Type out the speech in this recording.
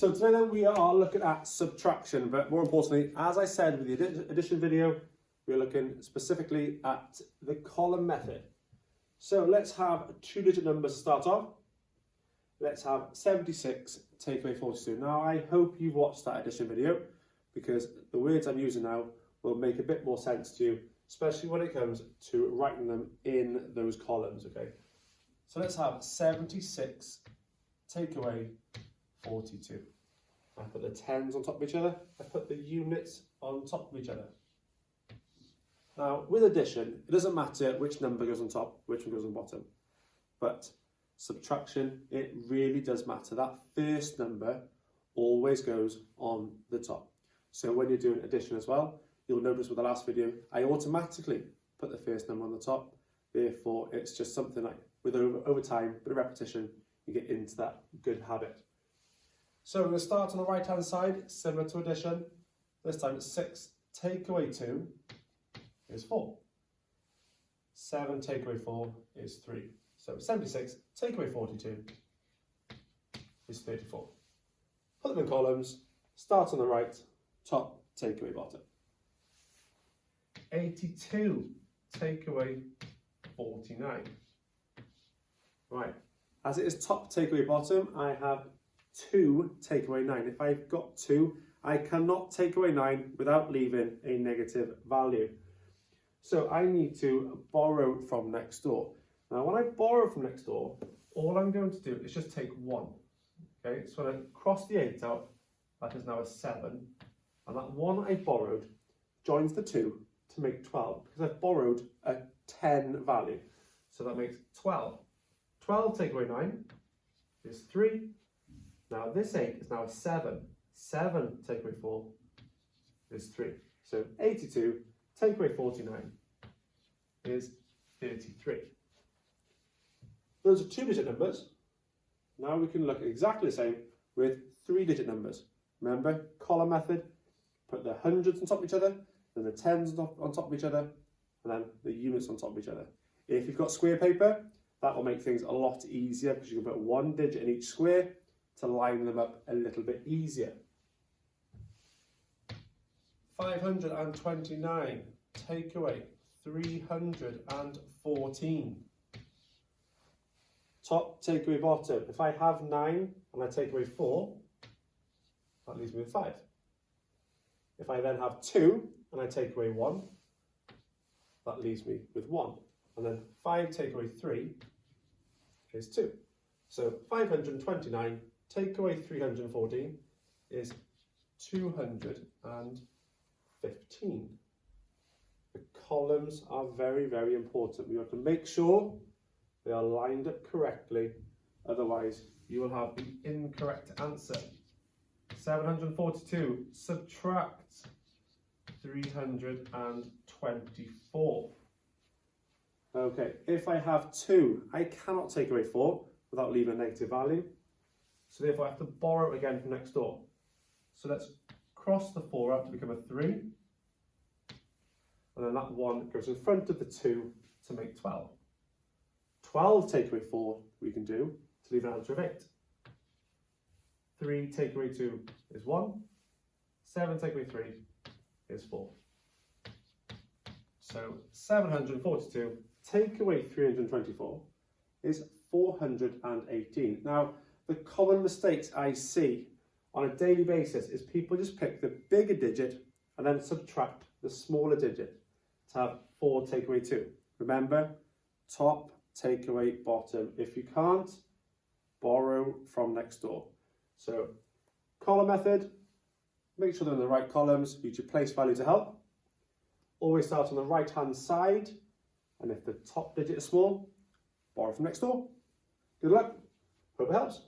So today then we are looking at subtraction, but more importantly, as I said with the addition video, we're looking specifically at the column method. So let's have two-digit numbers to start off. Let's have 76 take away 42. Now I hope you've watched that addition video because the words I'm using now will make a bit more sense to you, especially when it comes to writing them in those columns, okay? So let's have 76 take away 42. I put the tens on top of each other, I put the units on top of each other. Now with addition, it doesn't matter which number goes on top, which one goes on bottom, but subtraction, it really does matter. That first number always goes on the top. So when you're doing addition as well, you'll notice with the last video, I automatically put the first number on the top. Therefore, it's just something like with over time, bit of repetition, you get into that good habit. So we're going to start on the right hand side, similar to addition. This time it's 6 take away 2 is 4. 7 take away 4 is 3. So 76 take away 42 is 34. Put them in columns, start on the right, top, take away bottom. 82 take away 49. Right, as it is top take away bottom, I have 2 take away 9. If I've got 2, I cannot take away 9 without leaving a negative value. So I need to borrow from next door. Now when I borrow from next door, all I'm going to do is just take 1. Okay, so when I cross the 8 out, that is now a 7. And that 1 I borrowed joins the 2 to make 12, because I've borrowed a 10 value. So that makes 12. 12 take away 9 is 3. Now this 8 is now a 7. 7 take away 4 is 3. So 82 take away 49 is 33. Those are two-digit numbers. Now we can look at exactly the same with three-digit numbers. Remember, column method, put the hundreds on top of each other, then the tens on top of each other, and then the units on top of each other. If you've got square paper, that will make things a lot easier because you can put one digit in each square to line them up a little bit easier. 529 take away 314. Top take away bottom. If I have 9 and I take away 4, that leaves me with 5. If I then have 2 and I take away 1, that leaves me with 1. And then 5 take away 3 is 2. So 529 take away 314 is 215. The columns are very, very important. We have to make sure they are lined up correctly, otherwise you will have the incorrect answer. 742 subtract 324. Okay, if I have 2, I cannot take away 4 without leaving a negative value. So therefore I have to borrow again from next door. So let's cross the 4 out to become a 3. And then that 1 goes in front of the 2 to make 12. 12 take away 4 we can do to leave an answer of 8. 3 take away 2 is 1. 7 take away 3 is 4. So 742 take away 324 is 418. Now, the common mistakes I see on a daily basis is people just pick the bigger digit and then subtract the smaller digit to have 4 take away 2. Remember, top take away bottom. If you can't, borrow from next door. So, column method, make sure they're in the right columns, use your place value to help. Always start on the right hand side, and if the top digit is small, borrow from next door. Good luck, hope it helps.